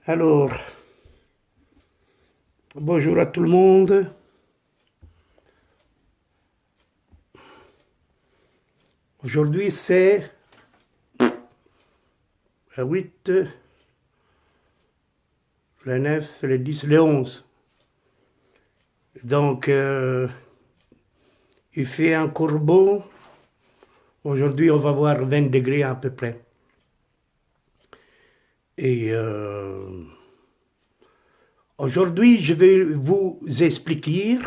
Alors, bonjour à tout le monde. Aujourd'hui, c'est le 8, le 9, le 10, le 11. Donc, il fait encore beau. Aujourd'hui, on va voir 20 degrés à peu près. Et aujourd'hui, je vais vous expliquer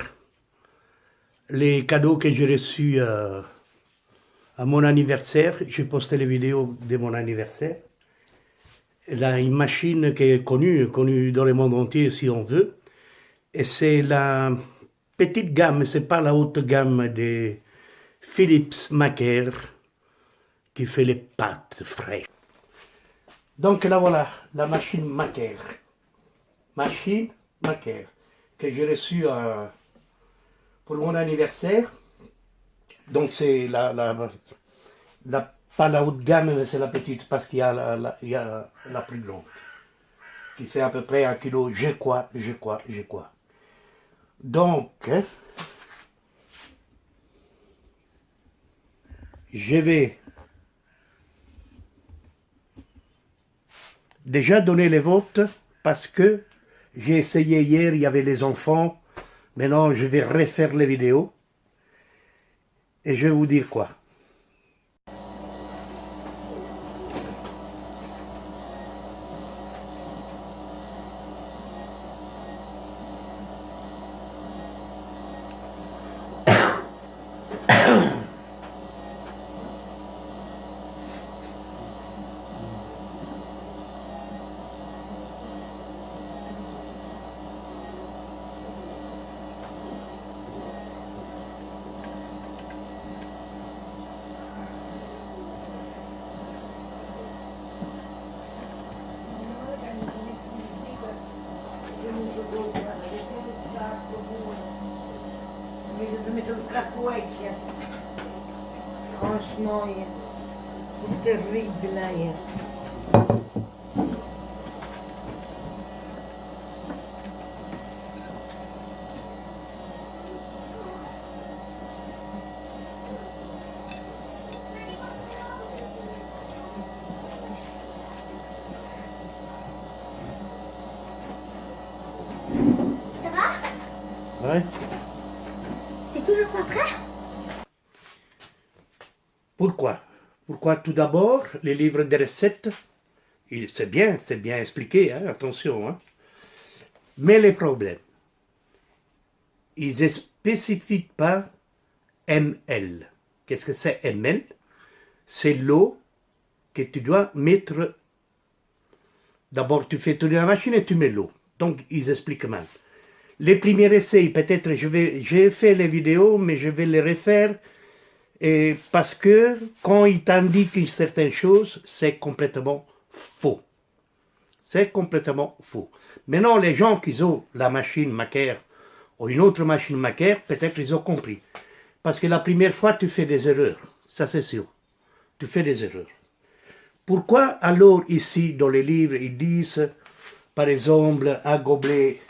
les cadeaux que j'ai reçus à mon anniversaire. J'ai posté les vidéos de mon anniversaire. Là, une machine qui est connue dans le monde entier si on veut. Et c'est la petite gamme, c'est pas la haute gamme de Philips Macaire qui fait les pâtes frais. Donc là voilà, la machine Macaire. Machine Macaire que j'ai reçue pour mon anniversaire. Donc c'est pas la haute gamme, mais c'est la petite parce qu'il y a la plus grande. Qui fait à peu près 1 kilo, je crois. Donc, je vais déjà donner les votes parce que j'ai essayé hier, il y avait les enfants. Maintenant, je vais refaire les vidéos. Et je vais vous dire quoi. Invece si mettono scarpocchie. Franchement, c'est terrible. Ça va? Ouais. C'est toujours pas prêt? Pourquoi? Pourquoi tout d'abord, les livres de recettes, c'est bien expliqué, hein, attention. Hein. Mais les problèmes, ils ne spécifient pas ml. Qu'est-ce que c'est ml? C'est l'eau que tu dois mettre. D'abord, tu fais tourner la machine et tu mets l'eau. Donc, ils expliquent mal. Les premiers essais, peut-être, j'ai fait les vidéos, mais je vais les refaire. Et parce que quand ils t'indiquent certaines choses, c'est complètement faux. C'est complètement faux. Maintenant, les gens qui ont la machine Macaire ou une autre machine Macaire, peut-être ils ont compris. Parce que la première fois, tu fais des erreurs. Ça, c'est sûr. Tu fais des erreurs. Pourquoi alors ici, dans les livres, ils disent, par exemple, un gobelet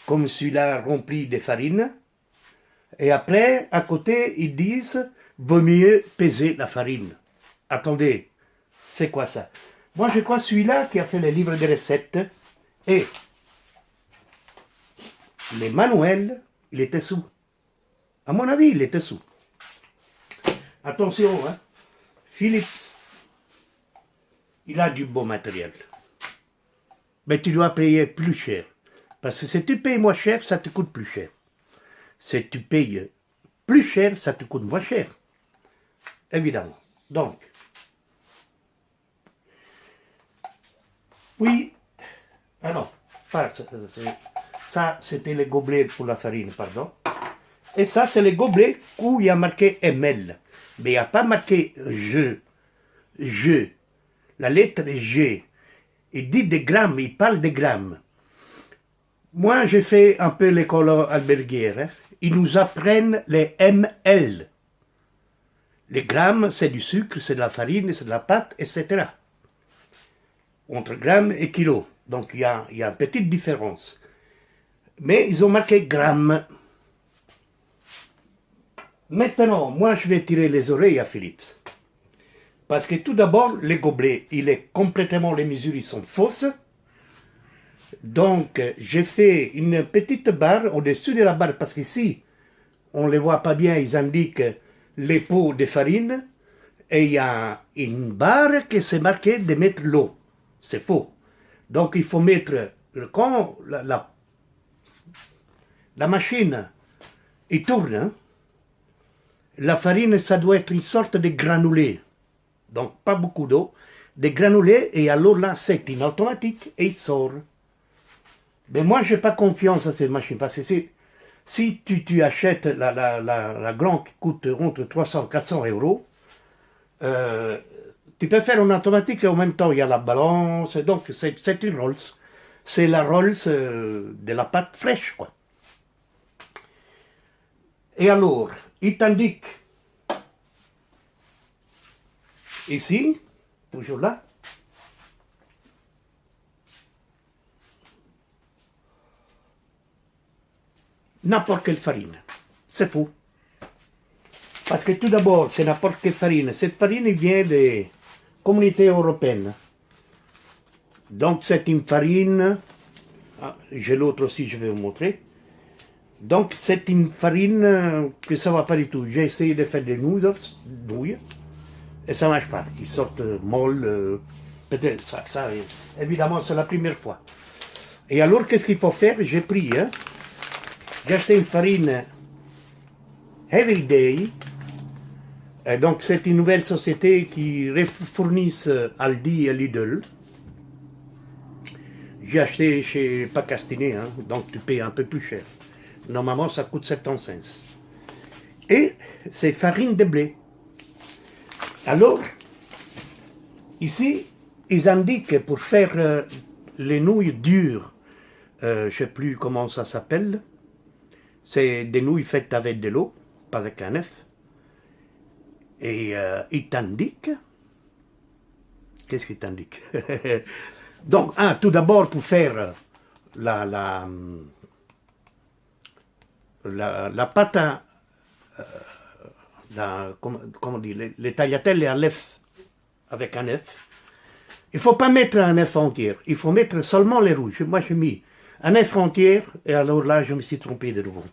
comme celui-là rempli de farine, et après, à côté, ils disent, vaut mieux peser la farine. Attendez, c'est quoi ça? Moi, je crois celui-là qui a fait les livres de recettes, et les manuels, il était sous. À mon avis, il était sous. Attention, hein. Philips, il a du beau matériel. Mais tu dois payer plus cher. Parce que si tu payes moins cher, ça te coûte plus cher. Si tu payes plus cher, ça te coûte moins cher. Évidemment. Donc, oui, ah non, ça c'était les gobelets pour la farine, pardon. Et ça, c'est les gobelets où il y a marqué ml. Mais il n'y a pas marqué je. La lettre G. Il dit des grammes, il parle des grammes. Moi, j'ai fait un peu l'école alberguière. Hein. Ils nous apprennent les ml. Les grammes, c'est du sucre, c'est de la farine, c'est de la pâte, etc. entre grammes et kilos. Donc il y a une petite différence. Mais ils ont marqué grammes. Maintenant, moi je vais tirer les oreilles à Philippe. Parce que tout d'abord, les gobelets, les mesures ils sont fausses. Donc j'ai fait une petite barre au-dessus de la barre, parce qu'ici, on ne les voit pas bien, ils indiquent les pots de farine. Et il y a une barre qui s'est marquée de mettre l'eau. C'est faux. Donc il faut mettre, quand la machine il tourne, hein, la farine, ça doit être une sorte de granulé. Donc pas beaucoup d'eau, des granulés, et alors là c'est une automatique et il sort. Mais moi je n'ai pas confiance à cette machine, parce que si tu achètes la grande qui coûte entre 300 et 400 euros, tu peux faire en automatique et en même temps il y a la balance, donc c'est une Rolls. C'est la Rolls de la pâte fraîche, quoi. Et alors, il t'indique ici, toujours là, n'importe quelle farine. C'est faux. Parce que tout d'abord, c'est n'importe quelle farine. Cette farine vient des communautés européennes. Donc c'est une farine, j'ai l'autre aussi, je vais vous montrer. Donc c'est une farine que ça ne va pas du tout. J'ai essayé de faire des nouilles, et ça ne marche pas. Ils sortent molles, peut-être ça, évidemment c'est la première fois. Et alors qu'est-ce qu'il faut faire? J'ai acheté une farine Everyday. Donc c'est une nouvelle société qui fournit Aldi et Lidl. J'ai acheté chez Pacastiné, hein, donc tu payes un peu plus cher. Normalement ça coûte 75. Et c'est farine de blé. Alors, ici, ils indiquent pour faire les nouilles dures, je ne sais plus comment ça s'appelle, c'est des nouilles faites avec de l'eau, pas avec un œuf. Et il t'indique, qu'est-ce qu'il t'indique? Donc, tout d'abord, pour faire la pâte, comment on dit, les tagliatelles à l'œuf, avec un œuf, il ne faut pas mettre un œuf entier, il faut mettre seulement les rouges. Moi, j'ai mis un œuf entier, et alors là, je me suis trompé de nouveau.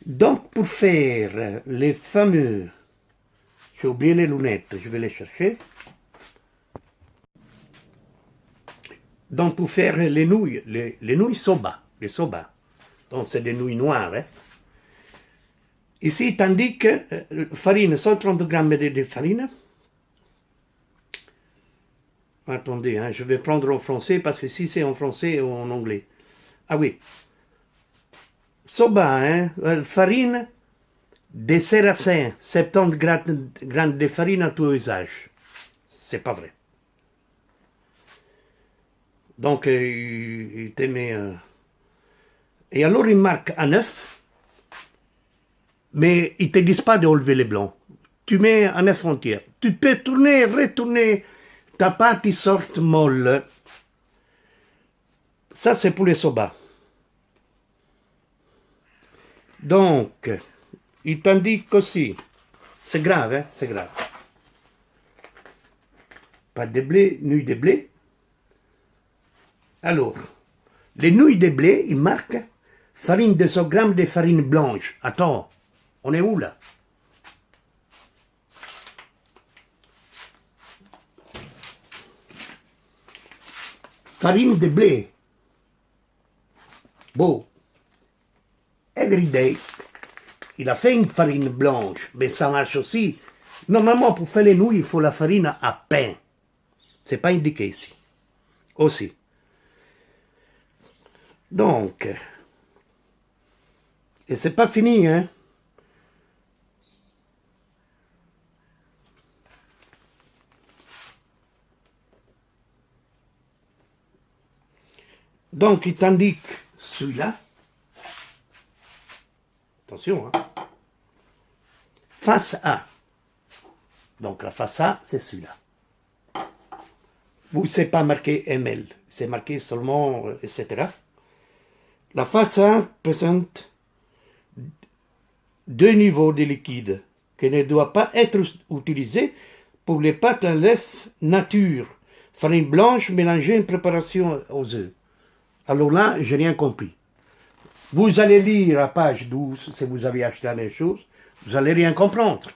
Donc, pour faire les fameux... J'ai oublié les lunettes, je vais les chercher. Donc pour faire les nouilles soba, les soba, donc c'est des nouilles noires. Hein. Ici, tandis que farine, 130 grammes de farine. Attendez, hein, je vais prendre en français parce que si c'est en français ou en anglais. Ah oui. Soba, hein, farine de Séracin, 70 grammes de farine à tout usage. C'est pas vrai. Donc, il te met... Et alors, il marque un œuf, mais il ne te dit pas de enlever les blancs. Tu mets un œuf entier. Tu peux tourner, retourner, ta pâte qui sort molle. Ça, c'est pour les soba. Donc, il t'indique aussi, c'est grave, hein, c'est grave. Pas de blé, nouilles de blé. Alors, les nouilles de blé, ils marquent farine de 100 grammes de farine blanche. Attends, on est où là? Farine de blé. Bon. Everyday. Il a fait une farine blanche, mais ça marche aussi. Normalement, pour faire les nouilles, il faut la farine à pain. C'est pas indiqué ici. Aussi. Donc, et c'est pas fini, hein. Donc, il t'indique celui-là. Attention, hein. Face A. Donc, la face A, c'est celui-là. où c'est pas marqué ml, c'est marqué seulement, etc. La face 1 présente deux niveaux de liquide qui ne doivent pas être utilisés pour les pâtes à l'œuf nature, farine blanche mélangée en préparation aux œufs. Alors là, j'ai rien compris. Vous allez lire à page 12, si vous avez acheté la même chose, vous allez rien comprendre.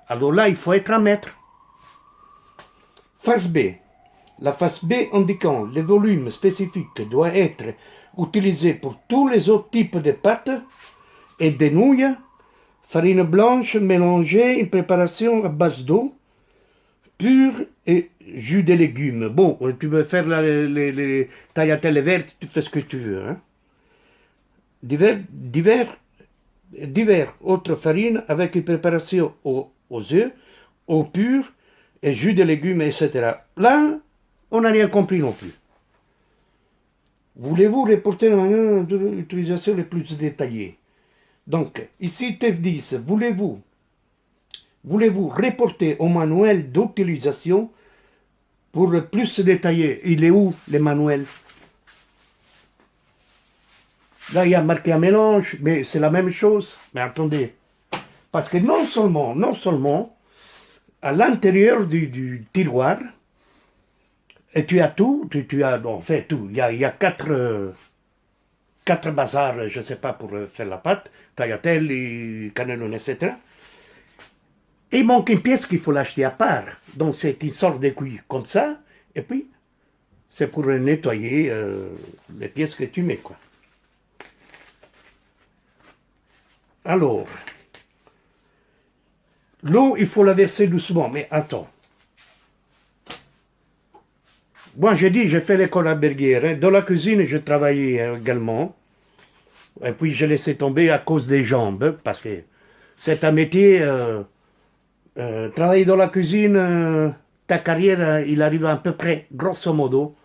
Alors là, il faut être un maître. Face B. La face B indiquant le volume spécifique doit être utilisé pour tous les autres types de pâtes et de nouilles, farine blanche mélangée, une préparation à base d'eau pure et jus de légumes. Bon, tu veux faire les tagliatelles vertes, tu fais ce que tu veux. Hein. Divers autres farines avec une préparation aux œufs, eau pure et jus de légumes, etc. Là, on n'a rien compris non plus. Voulez-vous reporter l'utilisation les plus détaillée? Donc, ici, ils te disent, voulez-vous reporter au manuel d'utilisation pour le plus détaillé? Il est où, le manuel? Là, il y a marqué un mélange, mais c'est la même chose. Mais attendez, parce que non seulement, à l'intérieur du tiroir, et tu as tout, en fait tout, il y a quatre bazars, je ne sais pas, pour faire la pâte, tagliatelle, cannelloni, etc. Et il manque une pièce qu'il faut l'acheter à part. Donc c'est une sorte de cuir comme ça, et puis c'est pour nettoyer les pièces que tu mets, quoi. Alors, l'eau, il faut la verser doucement, mais attends. Moi, j'ai dit, j'ai fait l'école à Berguère. Hein. Dans la cuisine, je travaillais également. Et puis, j'ai laissé tomber à cause des jambes, parce que c'est un métier. Travailler dans la cuisine, ta carrière, il arrive à peu près, grosso modo,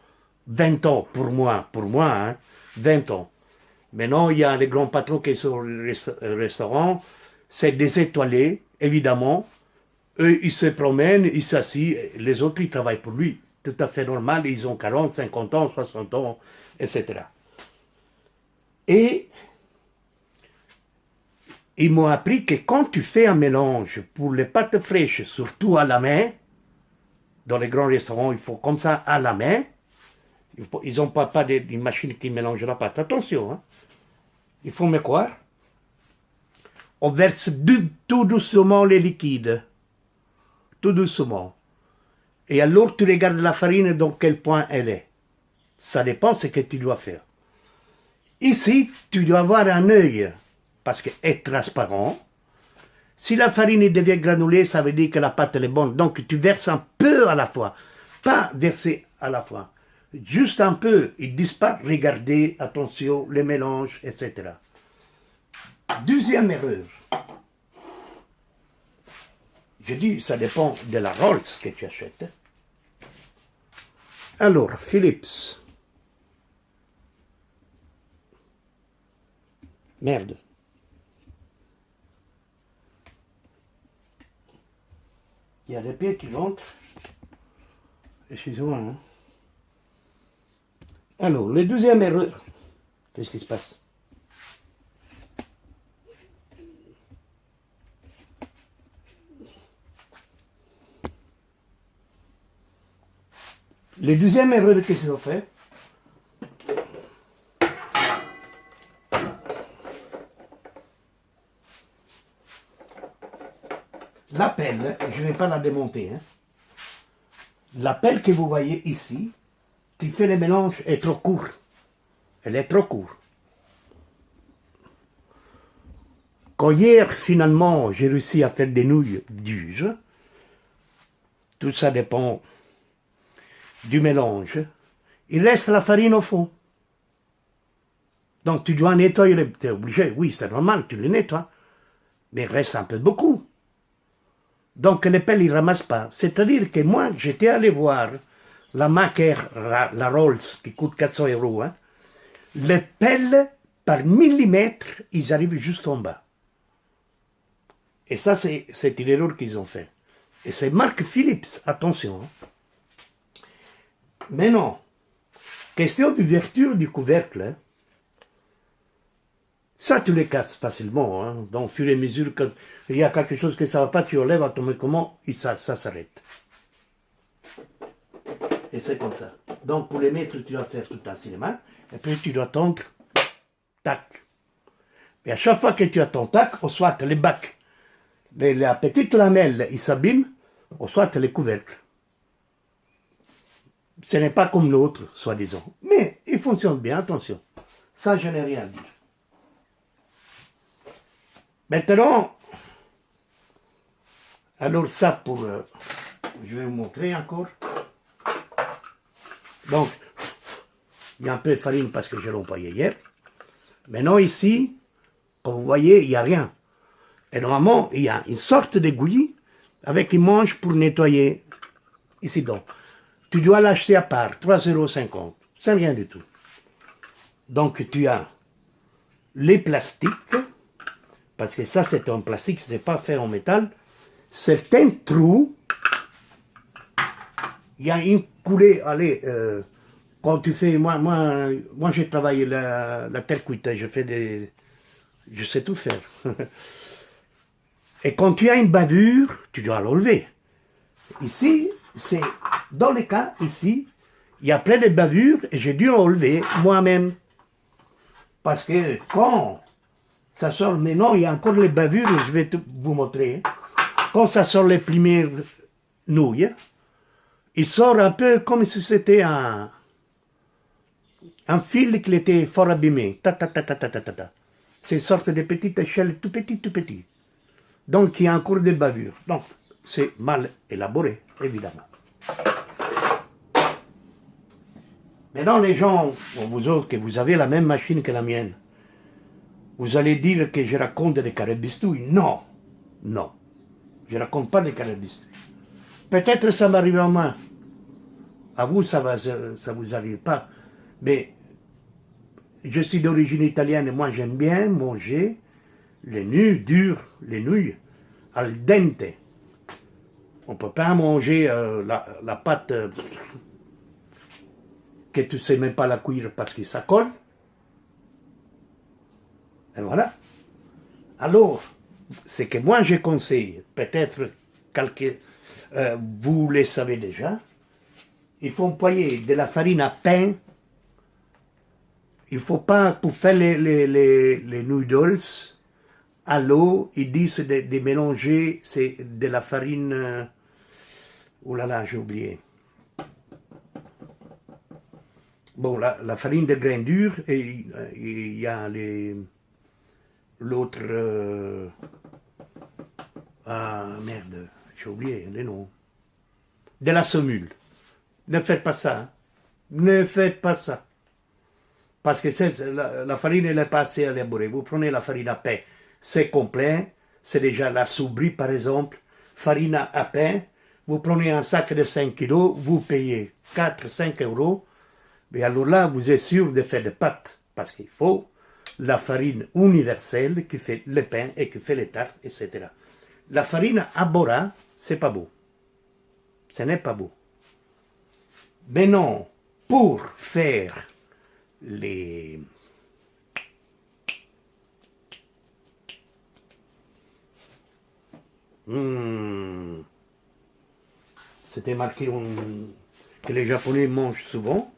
20 ans pour moi, hein, 20 ans. Maintenant, il y a les grands patrons qui sont au restaurant, c'est des étoilés, évidemment. Eux, ils se promènent, ils s'assient, les autres, ils travaillent pour lui. Tout à fait normal, ils ont 40, 50 ans, 60 ans, etc. Et ils m'ont appris que quand tu fais un mélange pour les pâtes fraîches, surtout à la main, dans les grands restaurants, il faut comme ça à la main. Ils n'ont pas une machine qui mélange la pâte. Attention, hein. Il faut me croire. On verse tout doucement les liquides. Tout doucement. Et alors tu regardes la farine dans quel point elle est. Ça dépend de ce que tu dois faire. Ici, tu dois avoir un œil, parce qu'elle est transparent. Si la farine devient granulée, ça veut dire que la pâte elle est bonne. Donc tu verses un peu à la fois. Pas verser à la fois. Juste un peu. Ils disent pas, regardez, attention, les mélanges, etc. Deuxième erreur. Je dis, ça dépend de la Rolls que tu achètes. Alors, Philips. Merde. Il y a des pieds qui rentrent. Excusez-moi. Hein. Alors, le deuxième erreur. Qu'est-ce qui se passe? Le deuxième erreur qu'ils ont fait, la pelle, je ne vais pas la démonter, hein. La pelle que vous voyez ici, qui fait le mélange, est trop courte. Elle est trop courte. Quand hier, finalement, j'ai réussi à faire des nouilles dures, tout ça dépend du mélange, il reste la farine au fond. Donc tu dois nettoyer, tu es obligé, oui c'est normal, tu les nettoies, mais il reste un peu beaucoup. Donc les pelles, ils ne ramassent pas. C'est-à-dire que moi, j'étais allé voir la Maker, la Rolls, qui coûte 400 €. Hein. Les pelles, par millimètre, ils arrivent juste en bas. Et ça, c'est une erreur qu'ils ont fait. Et c'est marque Philips, attention. Hein. Mais non. Question d'ouverture du couvercle. Hein. Ça, tu les casses facilement. Hein. Donc, au fur et à mesure qu'il y a quelque chose que ça ne va pas, tu enlèves automatiquement et ça s'arrête. Et c'est comme ça. Donc, pour les mettre, tu dois faire tout un cinéma. Et puis, tu dois tendre. Tac. Et à chaque fois que tu as ton tac, on soit les bacs, la petite lamelle, ils s'abîment, on soit les couvercles. Ce n'est pas comme l'autre, soi-disant. Mais il fonctionne bien, attention. Ça, je n'ai rien à dire. Maintenant, alors ça pour... je vais vous montrer encore. Donc, il y a un peu de farine parce que je l'ai employé hier. Maintenant ici, comme vous voyez, il n'y a rien. Et normalement, il y a une sorte d'aiguille avec une manche pour nettoyer. Ici donc. Tu dois l'acheter à part, 3,50 €. C'est rien du tout. Donc tu as les plastiques, parce que ça c'est un plastique, ce n'est pas fait en métal. Certains trous, il y a une coulée, allez, quand tu fais, moi j'ai travaillé la terre cuite, je sais tout faire. Et quand tu as une bavure, tu dois l'enlever. Ici, c'est, dans les cas, ici, il y a plein de bavures et j'ai dû enlever moi-même. Parce que quand ça sort, maintenant il y a encore les bavures, je vais vous montrer. Quand ça sort les premières nouilles, il sort un peu comme si c'était un fil qui était fort abîmé. C'est une sorte de petite échelle, tout petit. Donc il y a encore des bavures. Donc c'est mal élaboré, évidemment. Maintenant les gens, vous autres, que vous avez la même machine que la mienne, vous allez dire que je raconte des carabistouilles. Non, non, je ne raconte pas des carabistouilles. Peut-être ça m'arrive à moi. À vous, ça vous arrive pas. Mais je suis d'origine italienne et moi j'aime bien manger les nouilles dures, les nouilles al dente. On ne peut pas manger la pâte que tu ne sais même pas la cuire parce que ça colle. Et voilà. Alors, ce que moi je conseille, peut-être vous le savez déjà, il faut employer de la farine à pain. Il ne faut pas, pour faire les noodles, à l'eau, ils disent de mélanger de la farine... oh là là, j'ai oublié. Bon, la farine de grains durs, et il y a l'autre... ah merde, j'ai oublié les noms. De la semoule. Ne faites pas ça. Hein. Ne faites pas ça. Parce que la farine n'est pas assez élaborée. Vous prenez la farine à pain, c'est complet. C'est déjà la soubrie, par exemple. Farine à pain. Vous prenez un sac de 5 kilos, vous payez 4-5 €. Mais alors là, vous êtes sûr de faire des pâtes. Parce qu'il faut la farine universelle qui fait le pain et qui fait les tartes, etc. La farine à bora, c'est pas beau. Ce n'est pas beau. Mais non, pour faire les... C'était marqué que les Japonais mangent souvent.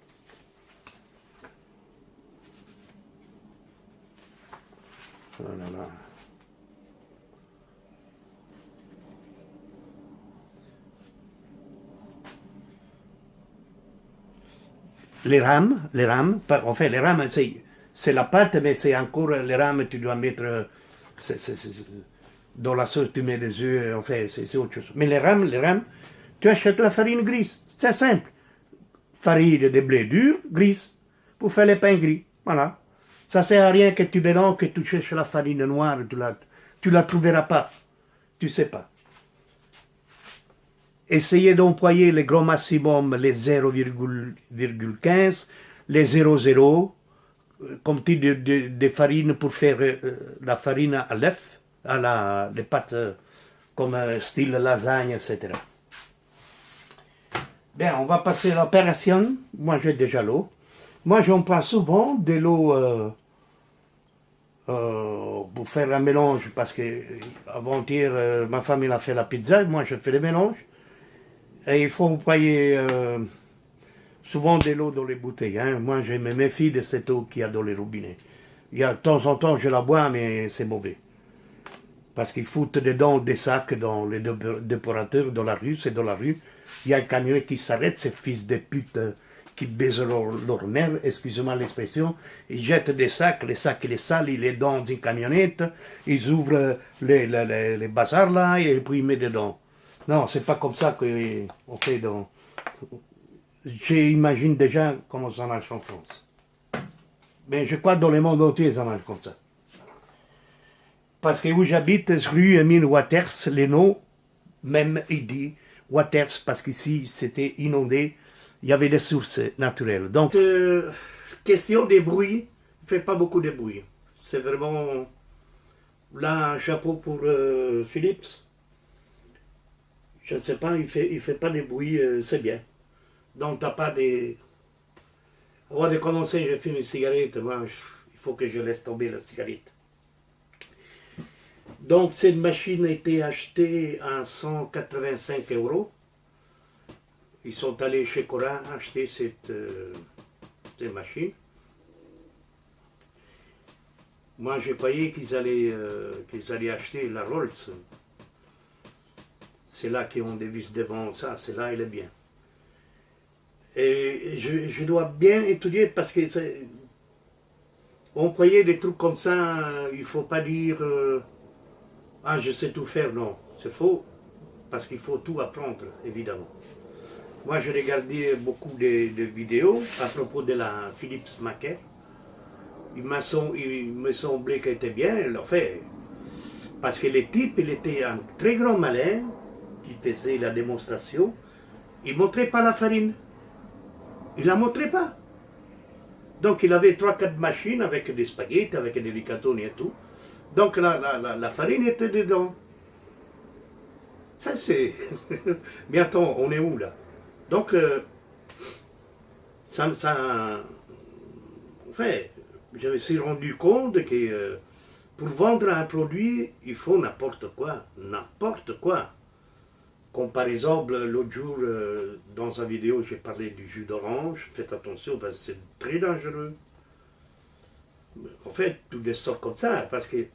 Oh là là. Les rames, enfin les rames c'est la pâte, mais c'est encore les rames, tu dois mettre, dans la sauce tu mets les œufs, enfin c'est autre chose. Mais les rames, tu achètes la farine grise, c'est simple. Farine de blé dur, grise, pour faire les pains gris, voilà. Ça sert à rien que tu mélanges, que tu cherches la farine noire, tu la trouveras pas, tu sais pas. Essayez d'employer le grand maximum, les 0,15, les 0,0, comme type de farine pour faire la farine à l'œuf, les pâtes comme style lasagne, etc. Bien, on va passer à l'opération. Moi, j'ai déjà l'eau. Moi, j'en prends souvent de l'eau pour faire un mélange, parce que avant-hier, ma femme il a fait la pizza, moi je fais le mélange. Et il faut employer souvent de l'eau dans les bouteilles. Hein. Moi, je me méfie de cette eau qu'il y a dans les robinets. Il y a de temps en temps, je la bois, mais c'est mauvais. Parce qu'ils foutent dedans des sacs dans les déporateurs dans la rue, c'est dans la rue. Il y a un camion qui s'arrête, ces fils de pute qui baisent leur mère, excusez-moi l'expression. Ils jettent des sacs, les sacs il est sale, il est dans une camionnette, ils ouvrent les bazars là et puis ils mettent dedans. Non, c'est pas comme ça qu'on fait dans... J'imagine déjà comment ça marche en France. Mais je crois que dans le monde entier ça marche comme ça. Parce que où j'habite, rue Emile Waters, les noms, même il dit Waters, parce qu'ici c'était inondé, il y avait des sources naturelles. Donc, question des bruits, il ne fait pas beaucoup de bruit. C'est vraiment, là, un chapeau pour Philips. Je ne sais pas, il fait pas de bruit, c'est bien. Donc, tu n'as pas des... Avant de commencer, je fume une cigarette, moi, il faut que je laisse tomber la cigarette. Donc, cette machine a été achetée à 185 €. Ils sont allés chez Cora acheter cette machine. Moi, j'ai croyais qu'ils allaient acheter la Rolls. C'est là qu'ils ont des vis devant ça, c'est là, il est bien. Et je dois bien étudier parce que on croyait des trucs comme ça, il ne faut pas dire ah, je sais tout faire, non, c'est faux, parce qu'il faut tout apprendre, évidemment. Moi, je regardais beaucoup de vidéos à propos de la Philips Macaire. Il me semblait qu'elle était bien, elle l'a fait. Parce que le type, il était un très grand malin, qui faisait la démonstration. Il ne montrait pas la farine. Il ne la montrait pas. Donc, il avait 3-4 machines avec des spaghettis, avec des rigatoni et tout. Donc la farine était dedans. Ça c'est... Mais attends, on est où là? Donc, enfin, je me suis rendu compte que pour vendre un produit, il faut n'importe quoi. N'importe quoi. Comme par exemple, l'autre jour, dans une vidéo, j'ai parlé du jus d'orange. Faites attention, parce que c'est très dangereux. En fait, tout des sortes comme ça, parce que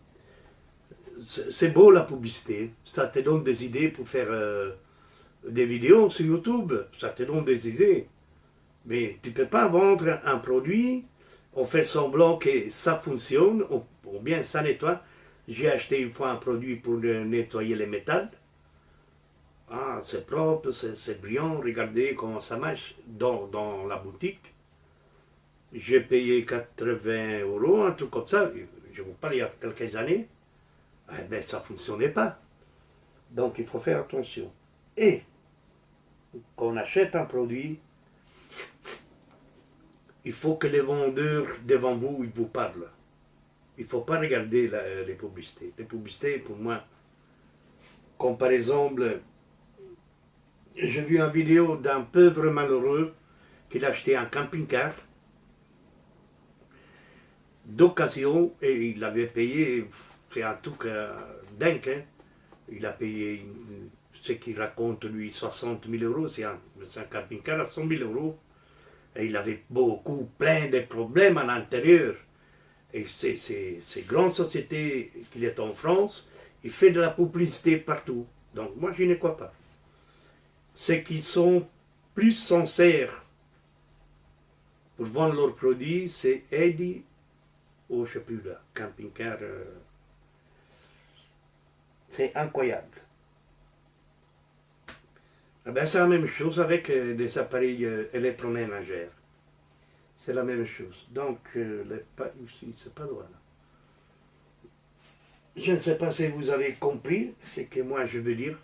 c'est beau la publicité, ça te donne des idées pour faire des vidéos sur YouTube, ça te donne des idées. Mais tu ne peux pas vendre un produit, on fait semblant que ça fonctionne, ou bien ça nettoie. J'ai acheté une fois un produit pour nettoyer les métals. Ah, c'est propre, c'est brillant, regardez comment ça marche dans la boutique. J'ai payé 80 €, un truc comme ça, je vous parle il y a quelques années. Eh bien, ça ne fonctionnait pas. Donc, il faut faire attention. Et, quand on achète un produit, il faut que les vendeurs devant vous, ils vous parlent. Il ne faut pas regarder les publicités. Les publicités, pour moi, comme par exemple, j'ai vu une vidéo d'un pauvre malheureux qui a acheté un camping-car d'occasion et il avait payé, c'est un truc dingue, hein. Il a payé ce qu'il raconte lui 60 000 €, c'est un camping-car à 100 000 € et il avait plein de problèmes à l'intérieur. Et ces grandes sociétés qu'il est en France, il fait de la publicité partout. Donc moi je ne crois pas. Ceux qui sont plus sincères pour vendre leurs produits, c'est Eddie, ou je ne sais plus là, camping-car. C'est incroyable. Eh ben, c'est la même chose avec des appareils électroménagers. C'est la même chose. Donc, ici, c'est pas loin. Là. Je ne sais pas si vous avez compris ce que moi je veux dire.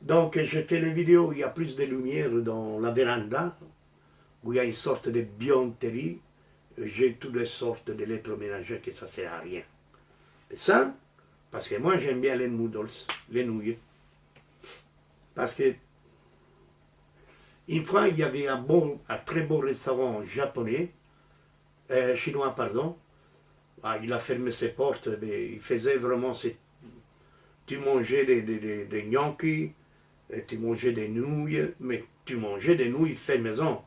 Donc, je fais les vidéos où il y a plus de lumière dans la véranda, où il y a une sorte de bionterie. J'ai toutes les sortes d'électroménagers que ça ne sert à rien. Et ça, parce que moi j'aime bien les noodles, les nouilles. Parce que Une fois, il y avait un très beau restaurant japonais, chinois, pardon. Ah, il a fermé ses portes, mais il faisait vraiment... Tu mangeais des gnocchis, et tu mangeais des nouilles, mais tu mangeais des nouilles fait maison.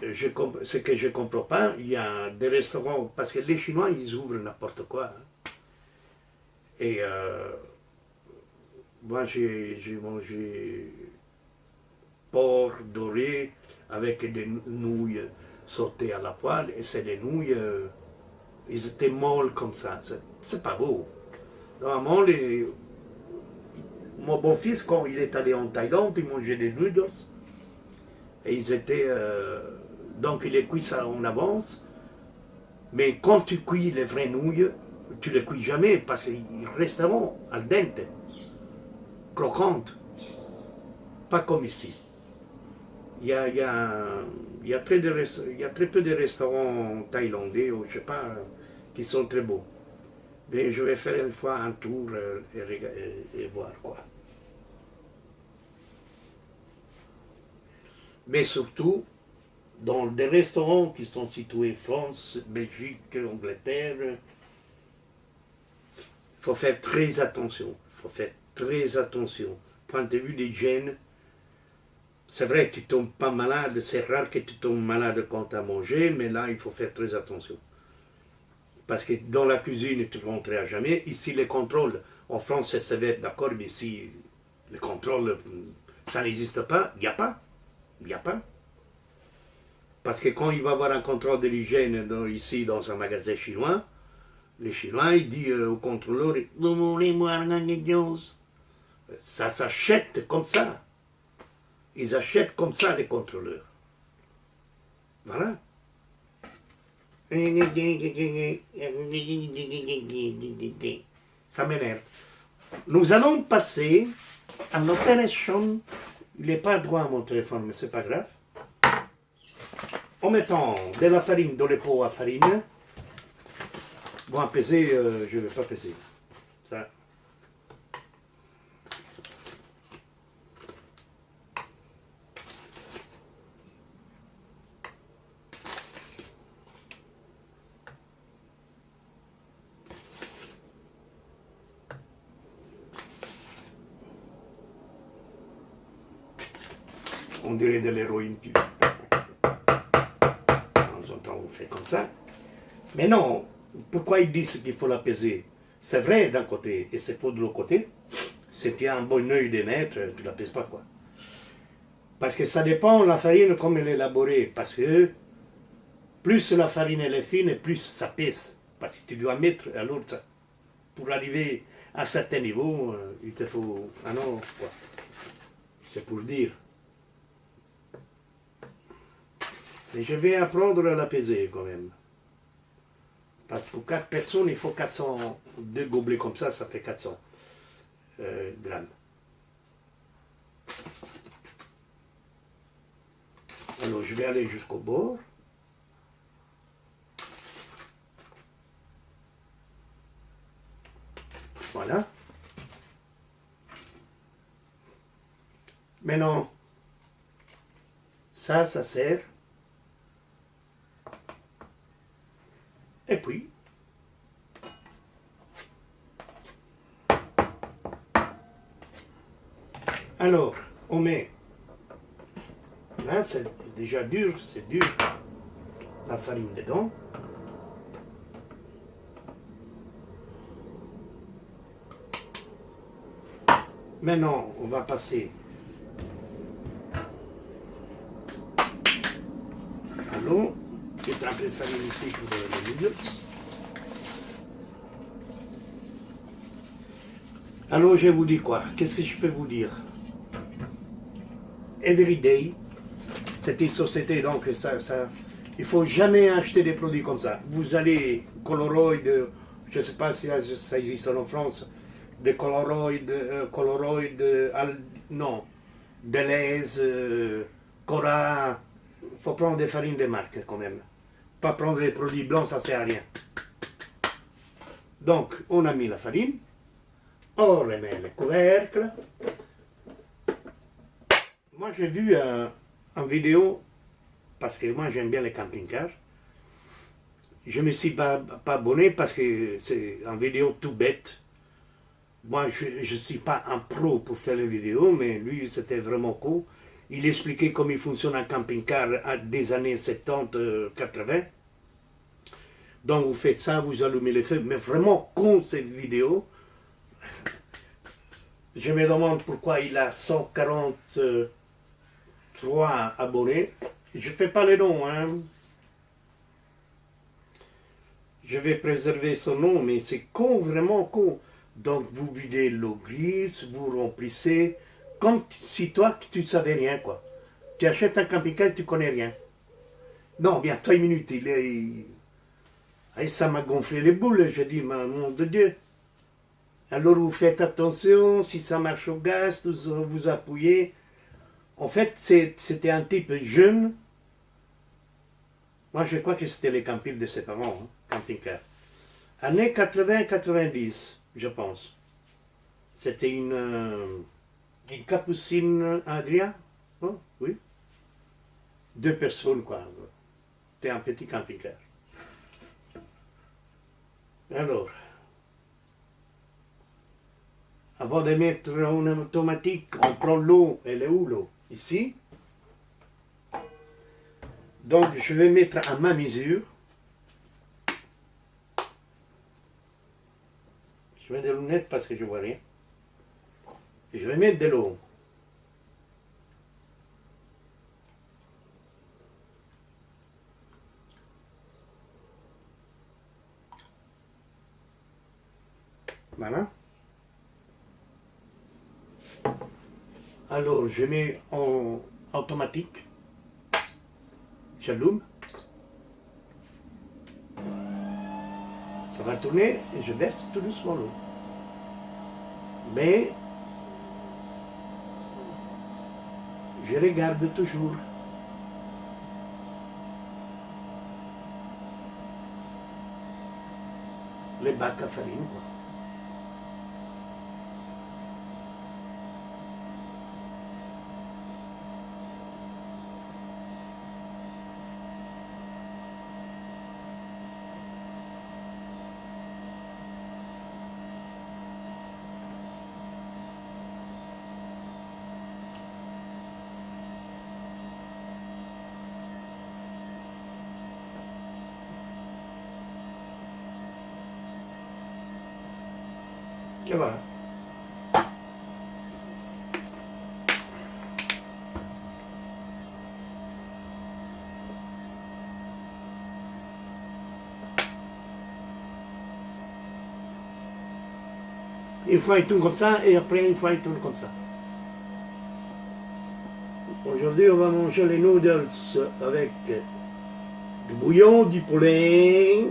Ce que je ne comprends pas, il y a des restaurants, parce que les Chinois, ils ouvrent n'importe quoi. Hein. Et moi, j'ai mangé porc doré avec des nouilles sautées à la poêle, et c'est des nouilles, ils étaient molles comme ça. C'est pas beau. Normalement, mon beau-fils, quand il est allé en Thaïlande, il mangeait des noodles. Et ils étaient... donc il les cuit ça en avance. Mais quand tu cuis les vraies nouilles, tu les cuis jamais parce qu'ils resteront al dente, croquantes. Pas comme ici. Il y a très peu de restaurants thaïlandais ou je sais pas qui sont très beaux. Mais je vais faire une fois un tour et voir quoi. Mais surtout, dans des restaurants qui sont situés en France, Belgique, Angleterre, il faut faire très attention. Il faut faire très attention. Point de vue d'hygiène, c'est vrai que tu ne tombes pas malade, c'est rare que tu tombes malade quand tu as mangé, mais là, il faut faire très attention. Parce que dans la cuisine, tu ne rentreras jamais. Ici, les contrôles, en France, c'est sévère, d'accord, mais ici, les contrôles, ça n'existe pas, il n'y a pas. Il n'y a pas. Parce que quand il va y avoir un contrôle de l'hygiène ici dans un magasin chinois, les Chinois, ils disent au contrôleur, vous voulez voir quelque chose? Ça s'achète comme ça. Ils achètent comme ça les contrôleurs. Voilà. Ça m'énerve. Nous allons passer à l'opération. Il n'est pas droit à mon téléphone, mais c'est pas grave. En mettant de la farine dans les pots à farine. Bon, à peser, je ne vais pas peser. Ça. On dirait de l'héroïne. De temps en temps, on fait comme ça. Mais non, pourquoi ils disent qu'il faut la peser? C'est vrai d'un côté, et c'est faux de l'autre côté. Si tu as un bon œil de maître, tu ne la pèses pas, quoi. Parce que ça dépend de la farine, comme elle est élaborée. Parce que plus la farine elle est fine, plus ça pèse. Parce que tu dois mettre, alors, pour arriver à un certain niveau, il te faut un an, quoi. C'est pour dire. Mais je vais apprendre à la peser quand même. Parce que pour 4 personnes, il faut 400, 2 gobelets comme ça fait 400 grammes. Alors je vais aller jusqu'au bord. Voilà. Maintenant, ça sert. Et puis, alors, on met, là c'est déjà dur, c'est dur, la farine dedans. Maintenant, on va passer à l'eau. J'ai un peu de farine ici pour le milieu. Alors je vous dis quoi? Qu'est-ce que je peux vous dire? Everyday, c'est une société, donc il ne faut jamais acheter des produits comme ça. Vous allez, Coloroid, je ne sais pas si ça existe en France, des Coloroid, non, Deleuze, Cora, il faut prendre des farines de marque quand même. Pas prendre des produits blancs, ça ne sert à rien. Donc, on a mis la farine, on remet le couvercle, Moi, j'ai vu en vidéo, parce que moi, j'aime bien les camping-cars. Je ne me suis pas abonné parce que c'est en vidéo tout bête. Moi, je ne suis pas un pro pour faire les vidéos, mais lui, c'était vraiment cool. Il expliquait comment il fonctionne un camping-car des années 70, 80. Donc, vous faites ça, vous allumez les feux. Mais vraiment, con cette vidéo. Je me demande pourquoi il a 143 abonnés. Je ne fais pas les noms, hein. Je vais préserver son nom, mais c'est con, vraiment con. Donc, vous videz l'eau grise, vous remplissez, comme si toi, tu ne savais rien, quoi. Tu achètes un camping-car, tu ne connais rien. Non, bien, 3 minutes, ça m'a gonflé les boules, je dis, mon de Dieu. Alors, vous faites attention, si ça marche au gaz, vous appuyez. En fait, c'était un type jeune. Moi, je crois que c'était les campings de ses parents, hein, camping-car. Années 80-90, je pense. C'était une capucine Adria, hein, oui. 2 personnes, quoi. C'était un petit camping-car. Alors, avant de mettre en automatique, on prend l'eau. Elle est où l'eau? Ici. Donc, je vais mettre à ma mesure. Je mets des lunettes parce que je ne vois rien. Et je vais mettre de l'eau. Voilà. Alors, je mets en automatique. J'allume. Ça va tourner et je verse tout doucement l'eau. Mais je regarde toujours. Les bacs à farine, quoi. Et voilà. Une fois il tourne comme ça et après une fois il tourne comme ça. Aujourd'hui on va manger les noodles avec du bouillon, du poulet.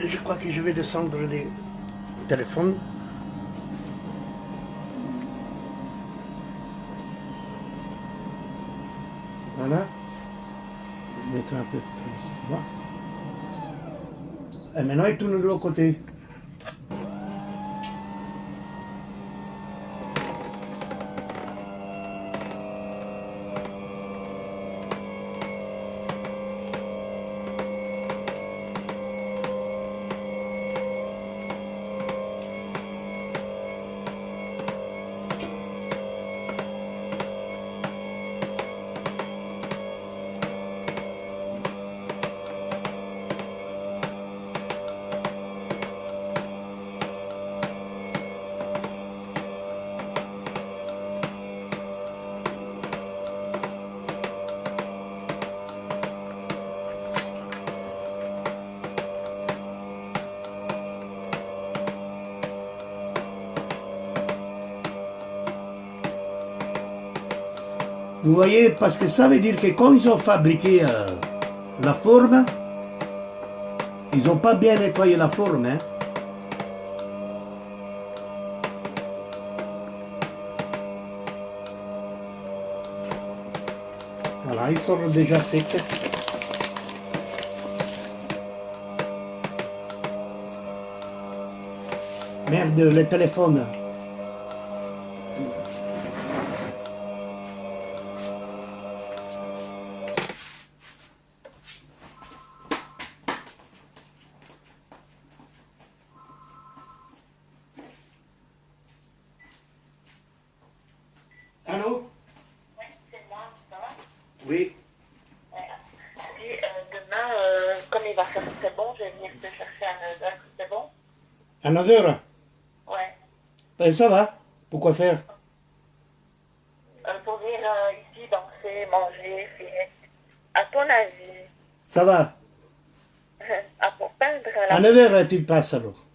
Je crois que je vais descendre les téléphones. Voilà. Mettre un peu de ici. Voilà. Et maintenant, il tourne de l'autre côté. Vous voyez, parce que ça veut dire que quand ils ont fabriqué la forme, ils n'ont pas bien nettoyé la forme. Hein. Voilà, ils sont déjà secs. Merde, le téléphone. Allô? Oui, c'est moi, ça va? Oui. Ouais. Dis, demain, comme il va faire très bon, je vais venir te chercher à 9h, c'est bon? À 9h? Ouais. Ben, ça va. Pourquoi faire? Pour venir ici danser, manger, filmer. À ton avis, Ça va. pour peindre À la... 9h, tu passes alors.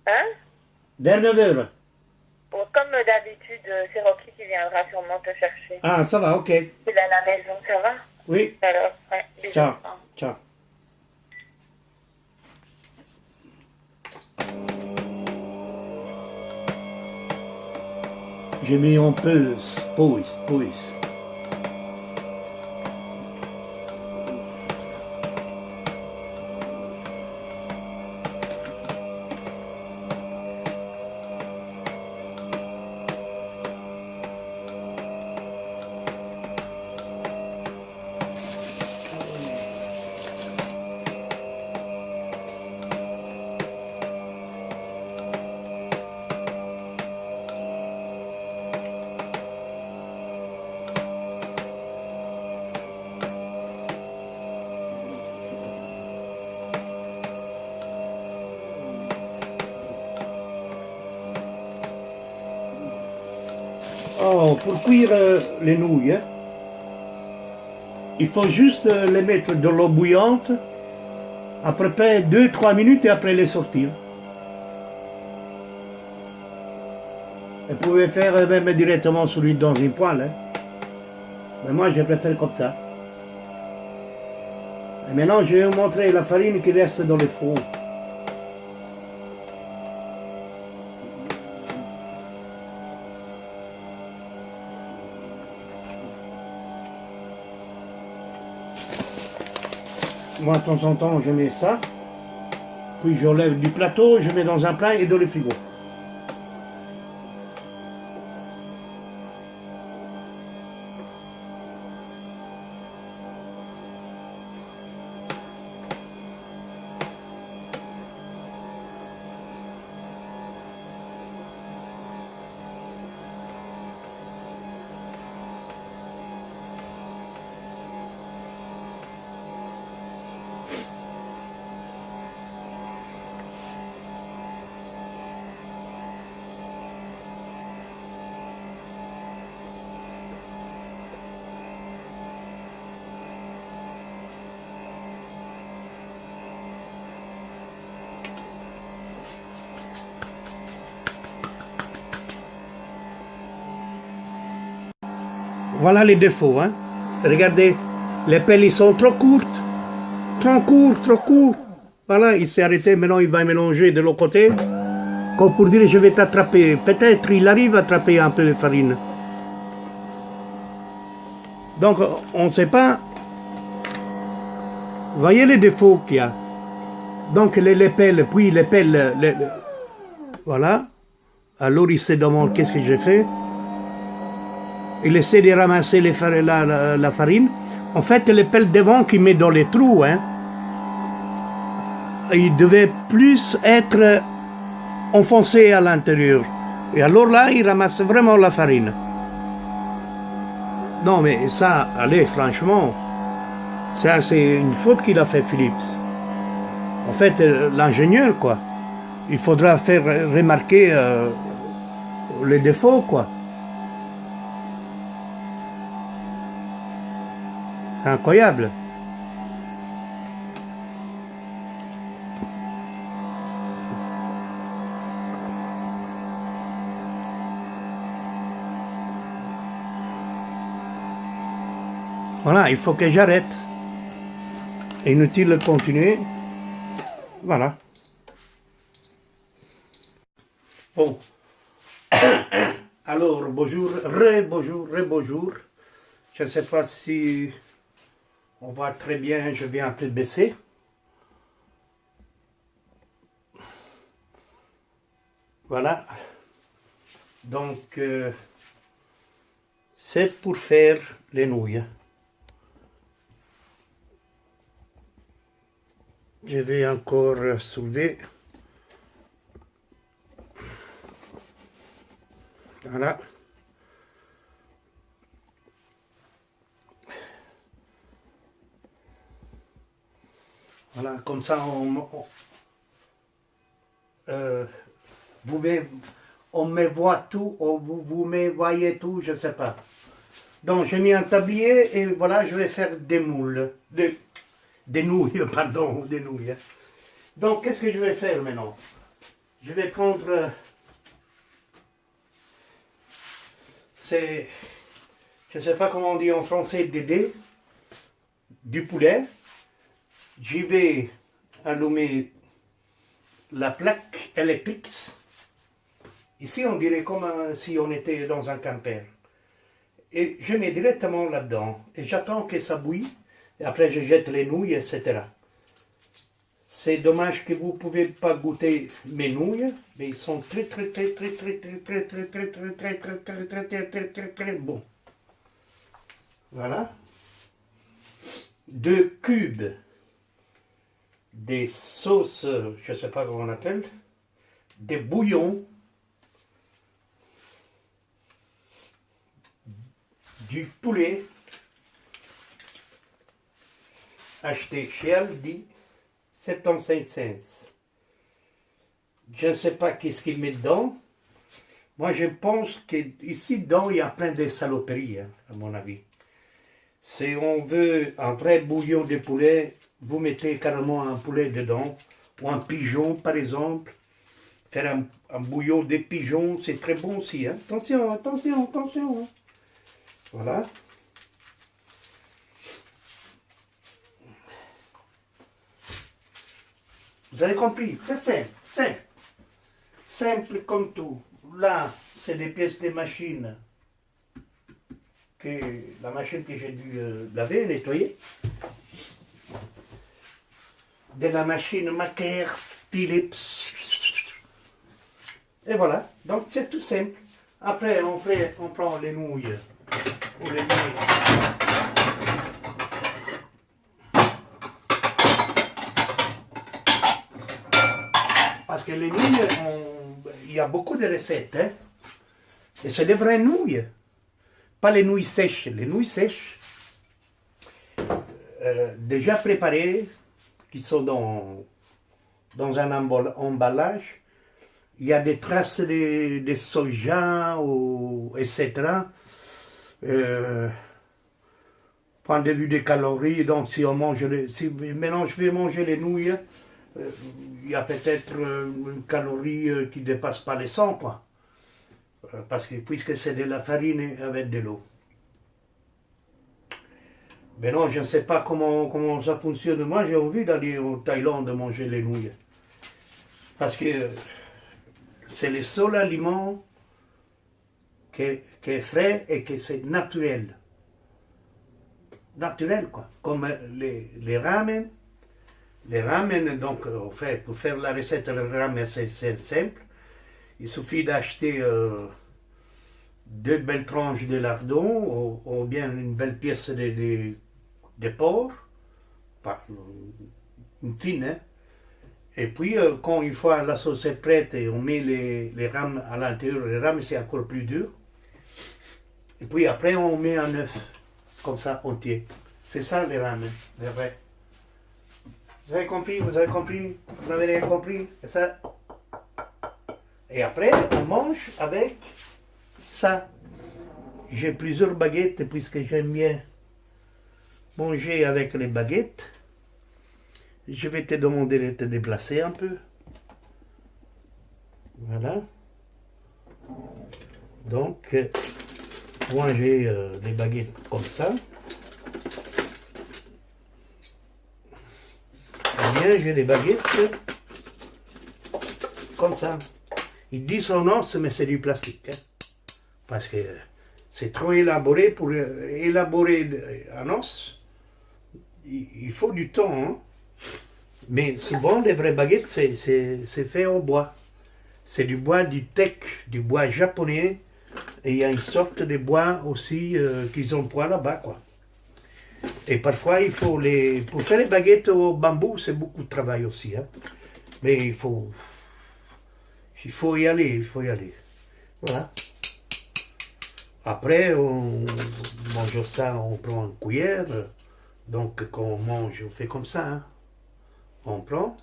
Hein? Vers 9h. Comme d'habitude, c'est Rocky qui viendra sûrement te chercher. Ah, ça va, ok. Il est à la maison, ça va? Oui. Alors, ouais, bisous. Ciao. Ciao. J'ai mis en pause. Pause. Oh, pour cuire les nouilles, hein, il faut juste les mettre dans l'eau bouillante, à peu près 2-3 minutes et après les sortir. Vous pouvez faire même directement celui dans une poêle. Hein. Mais moi, je préfère comme ça. Et maintenant, je vais vous montrer la farine qui verse dans le four. Moi, de temps en temps, je mets ça. Puis j'enlève du plateau, je mets dans un plat et dans le frigo. Voilà les défauts. Hein. Regardez, les pelles ils sont trop courtes. Trop courtes. Voilà, il s'est arrêté, maintenant il va mélanger de l'autre côté. Comme pour dire je vais t'attraper. Peut-être il arrive à attraper un peu de farine. Donc, on ne sait pas. Voyez les défauts qu'il y a. Donc, les pelles, puis les pelles, voilà. Alors, il se demande qu'est-ce que j'ai fait. Il essaie de ramasser la farine. En fait, les pelles devant qu'il met dans les trous, hein, il devait plus être enfoncé à l'intérieur. Et alors là, il ramasse vraiment la farine. Non, mais ça, allez, franchement, ça, c'est une faute qu'il a fait, Philips. En fait, l'ingénieur, quoi. Il faudra faire remarquer les défauts, quoi. C'est incroyable. Voilà, il faut que j'arrête. Inutile de continuer. Voilà. Bon. Alors, bonjour, re-bonjour, re-bonjour. Je ne sais pas si on voit très bien, je vais un peu baisser. Voilà. Donc, c'est pour faire les nouilles. Je vais encore soulever. Voilà. Voilà, comme ça, on me voit tout, vous me voyez tout, je ne sais pas. Donc, j'ai mis un tablier et voilà, je vais faire des moules, des nouilles, pardon, des nouilles. Donc, qu'est-ce que je vais faire maintenant? Je vais prendre, je ne sais pas comment on dit en français, des dés, du poulet. J'y vais allumer la plaque électrique. Ici, on dirait comme si on était dans un camper. Et je mets directement là-dedans. Et j'attends que ça bouille. Et après, je jette les nouilles, etc. C'est dommage que vous ne pouvez pas goûter mes nouilles, mais ils sont très bons. Voilà. 2 cubes des sauces, je ne sais pas comment on appelle, des bouillons, du poulet acheté chez Aldi, 75 cents. Je ne sais pas qu'est-ce qu'il met dedans. Moi, je pense qu'ici dedans, il y a plein de saloperies, hein, à mon avis. Si on veut un vrai bouillon de poulet, vous mettez carrément un poulet dedans, ou un pigeon par exemple. Faire un bouillon de pigeon, c'est très bon aussi. Hein. Attention, attention, attention. Hein. Voilà. Vous avez compris, c'est simple, simple. Simple comme tout. Là, c'est des pièces de machine. La machine que j'ai dû laver, nettoyer. De la machine Macaire Philips. Et voilà, donc c'est tout simple. Après, on prend les nouilles. Ou les nouilles. Parce que les nouilles, il y a beaucoup de recettes. Hein? Et c'est des vraies nouilles. Pas les nouilles sèches. Les nouilles sèches, déjà préparées, qui sont dans un emballage. Il y a des traces de soja, etc. Point de vue des calories, donc si on mange, maintenant je vais manger les nouilles, il y a peut-être une calorie qui ne dépasse pas les 100, quoi. Parce que puisque c'est de la farine avec de l'eau. Mais non, je ne sais pas comment ça fonctionne. Moi, j'ai envie d'aller au Thaïlande manger les nouilles. Parce que c'est le seul aliment qui est frais et que c'est naturel. naturel, quoi. Comme les ramen. Les ramen, donc, en fait, pour faire la recette de ramen, c'est simple. Il suffit d'acheter 2 belles tranches de lardon ou bien une belle pièce de porc, une fine, hein. Et puis, quand une fois la sauce est prête et on met les rames à l'intérieur, les rames c'est encore plus dur. Et puis après, on met un œuf, comme ça, entier. C'est ça les ramen, les vrais. Vous avez compris? Vous avez compris? Vous n'avez rien compris? C'est ça. Et après, on mange avec ça. J'ai plusieurs baguettes puisque j'aime bien manger avec les baguettes. Je vais te demander de te déplacer un peu. Voilà. Donc, moi j'ai des baguettes comme ça. Eh bien, j'ai des baguettes comme ça. Ils disent en os, mais c'est du plastique. Hein, parce que c'est trop élaboré. Pour élaborer un os, il faut du temps. Hein. Mais souvent, les vraies baguettes, c'est fait en bois. C'est du bois du teck, du bois japonais. Et il y a une sorte de bois aussi qu'ils emploient là-bas, quoi. Et parfois, pour faire les baguettes au bambou, c'est beaucoup de travail aussi. Hein. Mais il faut y aller, Voilà. Après, on mange ça, on prend une cuillère. Donc, quand on mange, on fait comme ça. Hein. On prend.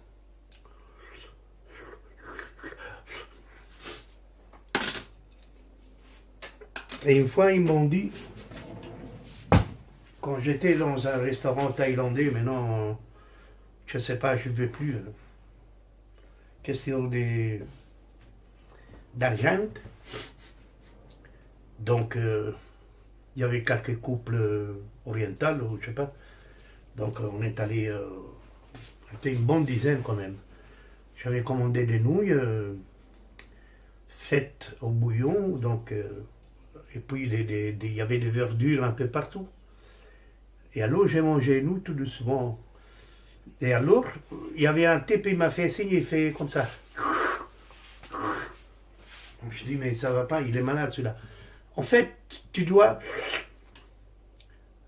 Et une fois, ils m'ont dit, quand j'étais dans un restaurant thaïlandais, maintenant, je ne sais pas, je ne veux plus. Question d'argent. Donc, il y avait quelques couples orientaux, je ne sais pas. Donc, on est allé, c'était une bonne dizaine quand même. J'avais commandé des nouilles faites au bouillon, donc, et puis il y avait des verdures un peu partout. Et alors, j'ai mangé nous tout doucement. Et alors, il y avait un type, il m'a fait signe, il fait comme ça. Je dis, mais ça va pas, il est malade celui-là. En fait, tu dois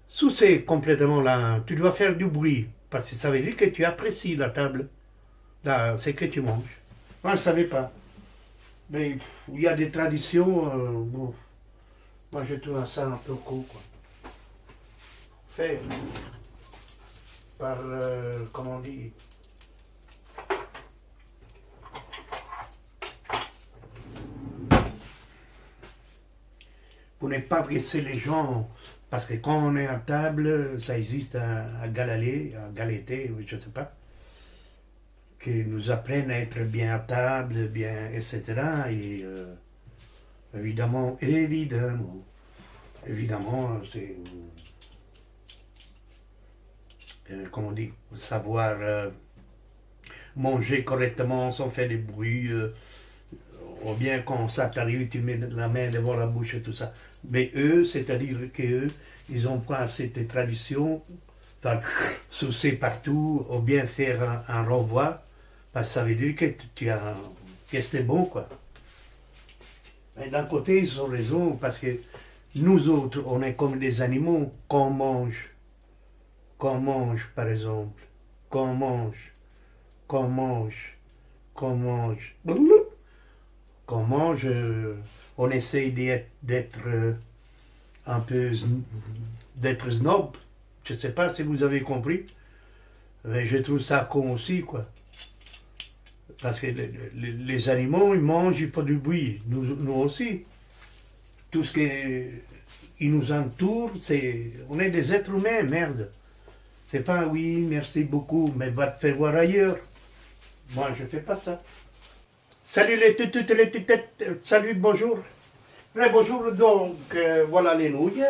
sousser complètement là, tu dois faire du bruit, parce que ça veut dire que tu apprécies la table, là, c'est que tu manges. Moi, je ne savais pas. Mais il y a des traditions, bon, moi je trouve ça un peu cool, quoi. Fait par, comment on dit, pour ne pas blesser les gens, parce que quand on est à table, ça existe à galeter, je ne sais pas, qui nous apprennent à être bien à table, bien, etc. Et évidemment, c'est, comment on dit, savoir manger correctement sans faire de bruit, ou bien quand ça t'arrive, tu mets la main devant la bouche et tout ça. Mais eux, c'est-à-dire qu'eux, ils ont pris cette tradition, enfin, sousser partout, ou bien faire un renvoi, parce que ça veut dire que c'était bon, quoi. Mais d'un côté, ils ont raison, parce que nous autres, on est comme des animaux, qu'on mange, par exemple, qu'on mange, on essaye d'être un peu d'être snob. Je ne sais pas si vous avez compris, mais je trouve ça con aussi, quoi. Parce que les animaux, ils mangent, ils font du bruit. Nous aussi. Tout ce qui nous entoure, on est des êtres humains, merde. C'est pas oui, merci beaucoup, mais va te faire voir ailleurs. Moi, je fais pas ça. Salut les tututtes, les tutettes, salut, bonjour. Ouais, bonjour, donc, voilà les nouilles.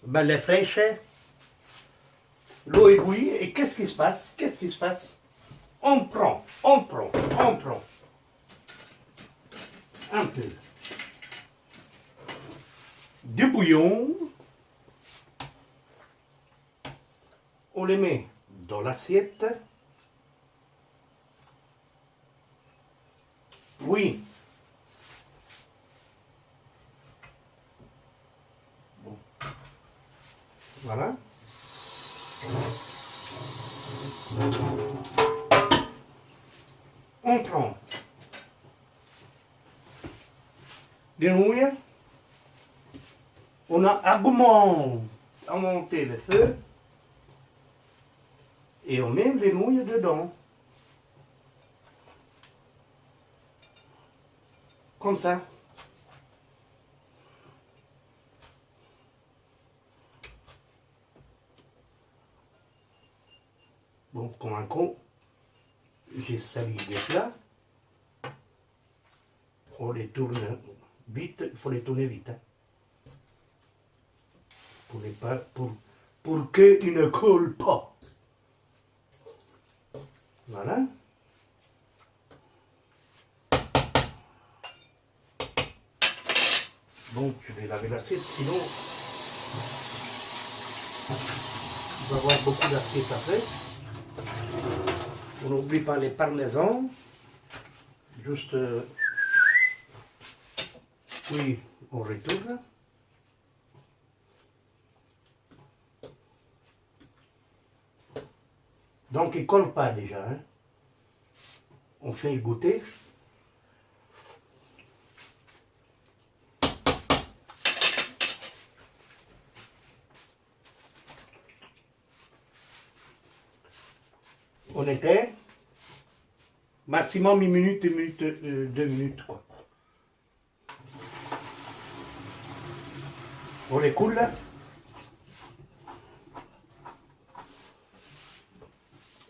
Ben, les fraîches. L'eau est bouillie, et qu'est-ce qui se passe? On prend un peu de bouillon, On les met dans l'assiette. Oui. Bon. Voilà. On prend des nouilles. On a augmenté le feu. Et on met les nouilles dedans. Comme ça. Bon, comme un con, j'ai sali les plats. On les tourne vite, il faut les tourner vite. Hein. Pour qu'ils ne collent pas. Voilà. Bon, je vais laver l'assiette, sinon il va y avoir beaucoup d'assiettes après. On n'oublie pas les parmesans. Juste, oui, on retourne. Donc, il ne colle pas déjà. Hein. On fait goûter. On était maximum 2 minutes, quoi. On les coule.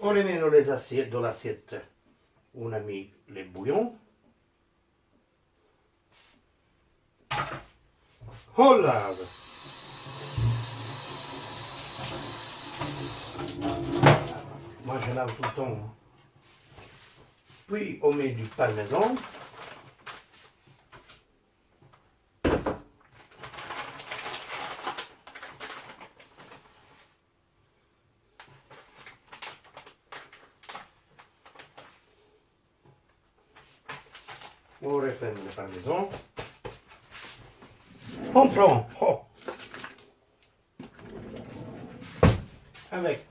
On les met dans les assiettes, dans l'assiette. On a mis les bouillons. On lave. Moi je lave tout le temps. Hein. Puis on met du parmesan. On referme le parmesan. On prend avec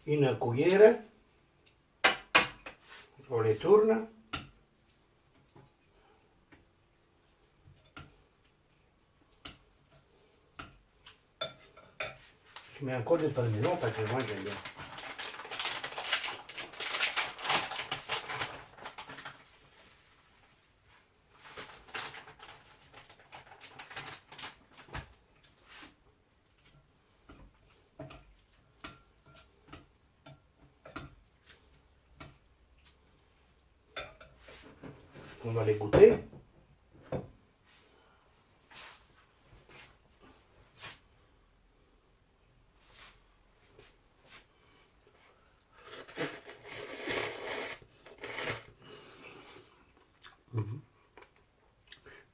une cuillère, on les tourne. Je mets encore du parmesan parce que moi j'aime bien. On va les goûter.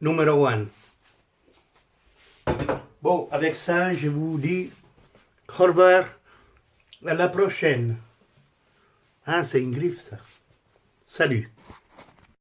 Numéro 1. Bon, avec ça, je vous dis au revoir. À la prochaine. Hein, c'est une griffe, ça. Salut.